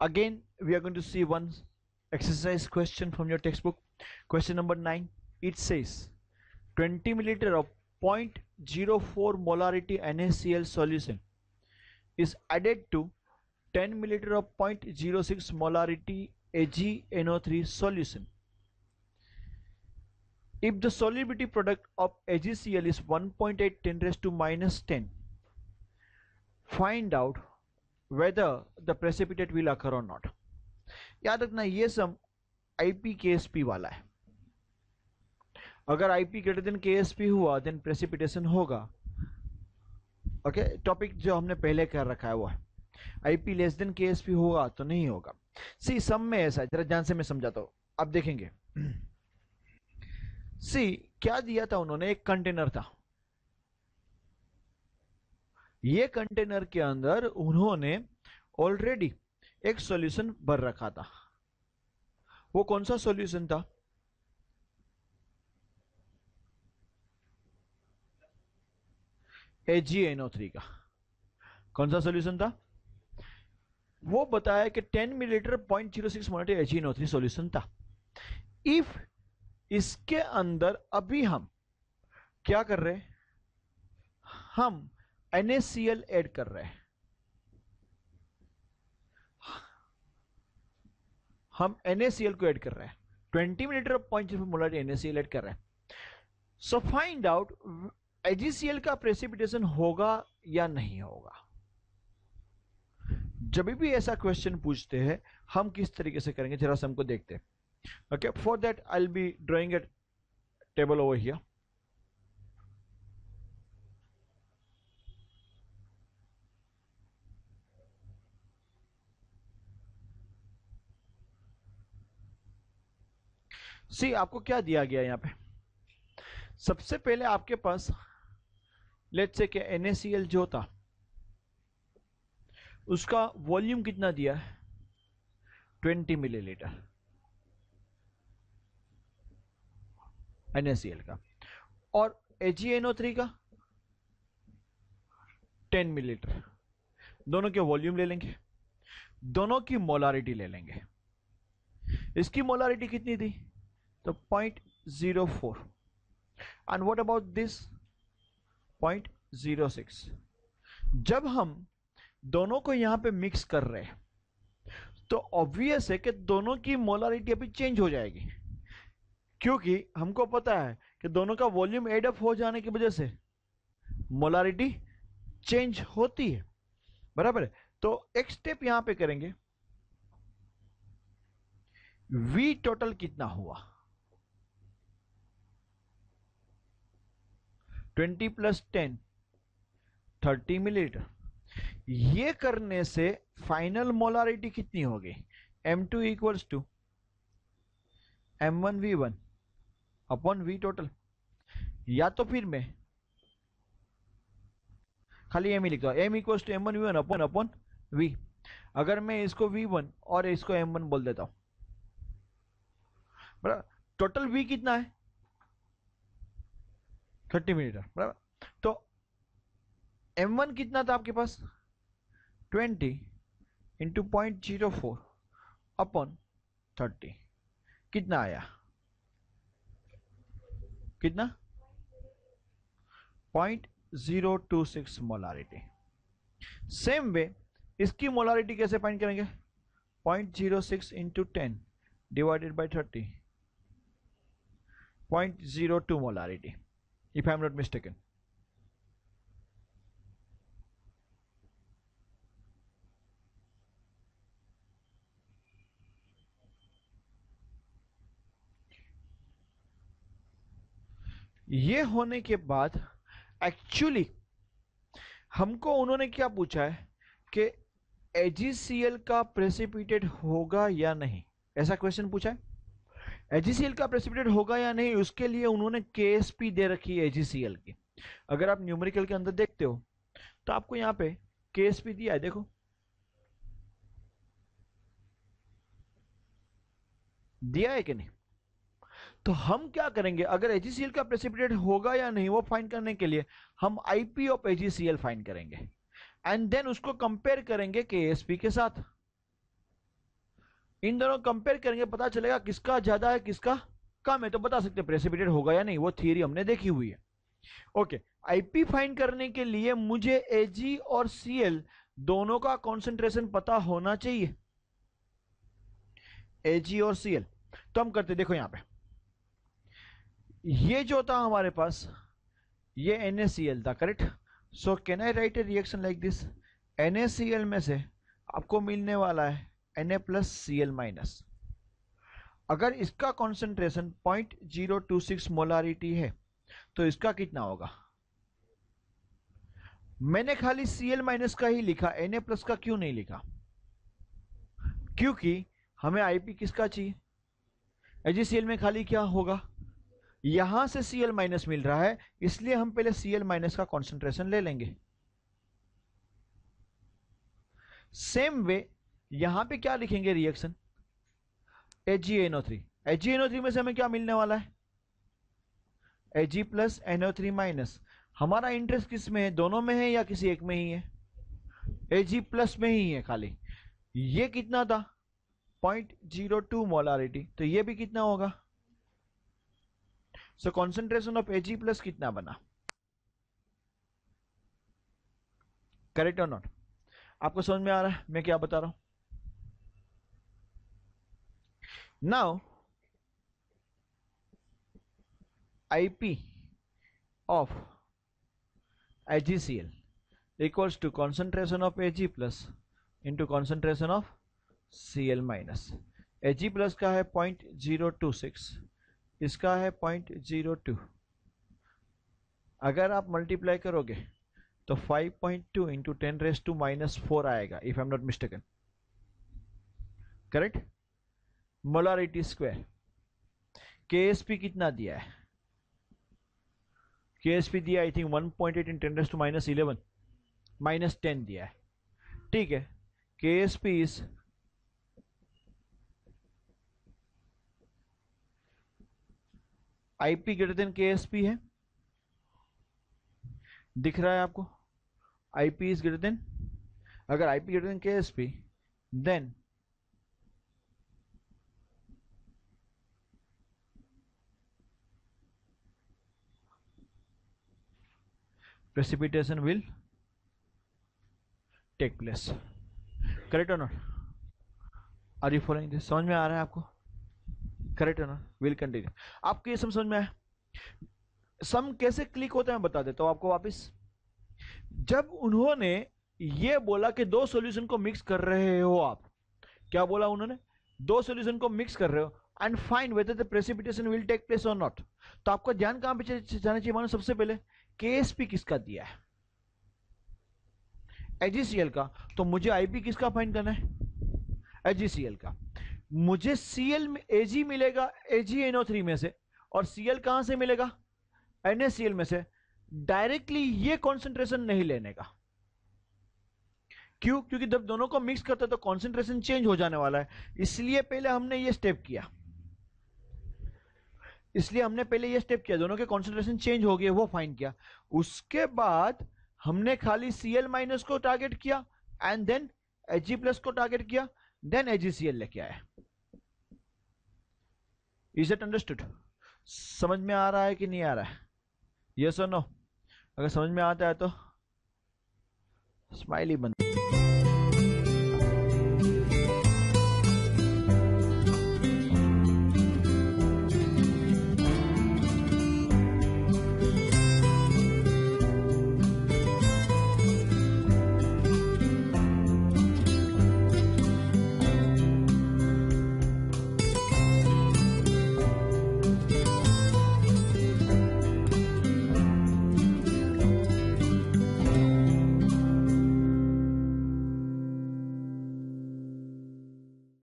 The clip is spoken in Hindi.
Again, we are going to see one exercise question from your textbook. Question number 9. It says 20 milliliter of 0.04 molarity NaCl solution is added to 10 milliliter of 0.06 molarity AgNO3 solution. If the solubility product of AgCl is 1.8 10 raised to minus 10, find out whether the precipitate will occur or not. याद रखना ये सम IP KSP वाला है. अगर IP ग्रेटर देन KSP हुआ देन प्रेसिपिटेशन होगा. ओके, टॉपिक जो हमने पहले कर रखा है वो है. IP लेस देन KSP होगा तो नहीं होगा. सी सम में ऐसा है, जरा ध्यान से मैं समझाता हूं, आप देखेंगे. सी क्या दिया था उन्होंने, एक कंटेनर था. ये कंटेनर के अंदर उन्होंने ऑलरेडी एक सॉल्यूशन भर रखा था. वो कौन सा सॉल्यूशन था? AgNO3 का. कौन सा सॉल्यूशन था? वो बताया कि 10 मिलीलीटर 0.06 मोलर AgNO3 सॉल्यूशन था. इफ इसके अंदर अभी हम क्या कर रहे हैं, हम NaCl ऐड कर रहे हैं. हम NaCl को ऐड कर रहे हैं. 20 मिलीलीटर 0.05 मोलर NaCl ऐड कर रहे हैं. सो फाइंड आउट AgCl का प्रेसिपिटेशन होगा या नहीं होगा. जब भी ऐसा क्वेश्चन पूछते हैं हम किस तरीके से करेंगे, जरा से हमको देखते हैं. Okay, for that I will be drawing a table over here. See आपको क्या दिया गया यहां पे. सबसे पहले आपके पास लेट्स से कि NaCl जो था उसका वॉल्यूम कितना दिया है, 20 मिलीलीटर NaCl का, और AgNO3 का 10 मिलीलीटर. दोनों के वॉल्यूम ले लेंगे, दोनों की मोलारिटी ले लेंगे. इसकी मोलारिटी कितनी थी, तो 0.04. And what about this 0.06. जब हम दोनों को यहां पे मिक्स कर रहे हैं तो ऑब्वियस है कि दोनों की मोलारिटी अभी चेंज हो जाएगी, क्योंकि हमको पता है कि दोनों का वॉल्यूम एड अप हो जाने की वजह से मोलारिटी चेंज होती है. बराबर है. तो एक स्टेप यहां पे करेंगे. V टोटल कितना हुआ, 20 प्लस 10 30 मिलीलीटर. ये करने से फाइनल मोलारिटी कितनी होगी, M2 equals to M1V1 upon V total. या तो फिर मैं खाली M ही लिखता हूं, M equals to M1V1 upon V. अगर मैं इसको V1 और इसको M1 बोल देता हूं, बराबर. टोटल V कितना है, 30 मिलीलीटर. बराबर. तो M1 कितना था आपके पास, 20 इंटू 0.04 अपॉन 30. कितना आया, कितना, 0.026 मोलारिटी. सेम वे इसकी मोलारिटी कैसे फाइंड करेंगे, 0.06 into 10 divided by 30, 0.02 molarity if I am not mistaken. ये होने के बाद एक्चुअली हमको उन्होंने क्या पूछा है कि AgCl का प्रेसिपिटेट होगा या नहीं, ऐसा क्वेश्चन पूछा है. AgCl का प्रेसिपिटेट होगा या नहीं, उसके लिए उन्होंने KSP दे रखी है AgCl की. अगर आप न्यूमेरिकल के अंदर देखते हो तो आपको यहां पे KSP दिया है, देखो दिया है कि नहीं. तो हम क्या करेंगे, अगर AgCl का प्रेसिपिटेट होगा या नहीं वो फाइंड करने के लिए हम IP ऑफ AgCl फाइंड करेंगे एंड देन उसको कंपेयर करेंगे KSP के साथ. इन दोनों कंपेयर करेंगे, पता चलेगा किसका ज्यादा है किसका कम है, तो बता सकते हैं प्रेसिपिटेट होगा या नहीं, वो थियरी हमने देखी हुई है। ओके, आईपी फाइंड करने के लिए मुझे एजी और सीएल दोनों का कॉन्सेंट्रेशन पता होना चाहिए, एजी और सीएल। तो हम करते, देखो यहां पे ये जो था हमारे पास, ये NaCl था, correct. So can I right A reaction like this, NaCl में से आपको मिलने वाला है Na प्लस Cl माइनस। अगर इसका कॉन्सेंट्रेशन 0.026 मोलारिटी है तो इसका कितना होगा? मैंने खाली Cl माइनस का ही लिखा, Na प्लस का क्यों नहीं लिखा? क्योंकि हमें Ip किसका चाहिए, AgCl में खाली क्या होगा, यहां से Cl माइनस मिल रहा है, इसलिए हम पहले Cl माइनस का कॉन्सेंट्रेशन ले लेंगे। सेम वे यहां पे क्या लिखेंगे रिएक्शन, AgNO3, AgNO3 में से हमें क्या मिलने वाला है, Ag प्लस NO3 माइनस। हमारा इंटरेस्ट किस में है, दोनों में है या किसी एक में ही है, Ag प्लस में ही है खाली। ये कितना था 0.02 मोलारिटी, तो ये भी कितना होगा। सो कॉन्सेंट्रेशन ऑफ Ag प्लस कितना बना, करेक्ट और नॉट? आपको समझ में आ रहा है मैं क्या बता रहा हूं? Now Ip of AgCl equals to concentration of Ag plus into concentration of Cl minus। Ag plus का है 0.026, इसका है 0.02। अगर आप मल्टीप्लाई करोगे तो 5.2 इंटू 10⁻⁻⁴ आएगा, if I am not mistaken, correct. Molarity square. KSP कितना दिया है, KSP दिया आई थिंक 1.8 इन 10⁻11 -10 दिया है, ठीक है। KSP is IP greater than KSP है, दिख रहा है आपको, IP इज ग्रेटर देन, अगर IP greater than KSP then precipitation will take place, correct or not? Are you following this? समझ में आ रहा है आपको, करेक्ट है ना? Will continue. आपको ये समझ में आया? सम कैसे क्लिक होता है मैं बता देता हूं आपको वापस। जब उन्होंने ये बोला कि दो सॉल्यूशन को मिक्स कर रहे हो आप, क्या बोला उन्होंने, दो सॉल्यूशन को मिक्स कर रहे हो and find whether the precipitation will take place और नॉट। तो आपका ध्यान कहां पे जाना चाहिए मानो, सबसे पहले KSP किसका दिया है, AgCl का, तो मुझे IP किसका फाइंड करना है, AgCl का। मुझे Cl में Ag मिलेगा AgNO3 में से, और Cl कहां से मिलेगा, NaCl में से। डायरेक्टली ये कॉन्सेंट्रेशन नहीं लेने का, क्यों? क्योंकि जब दोनों को मिक्स करते तो कॉन्सेंट्रेशन चेंज हो जाने वाला है, इसलिए पहले हमने ये स्टेप किया, दोनों के कॉन्सेंट्रेशन चेंज हो गए वो फाइंड किया। उसके बाद हमने खाली Cl माइनस को टारगेट किया एंड देन Ag प्लस को टारगेट किया, देन AgCl लेके आए। Is it understood? समझ में आ रहा है कि नहीं आ रहा है, यस और नो? अगर समझ में आता है तो स्माइली बंद।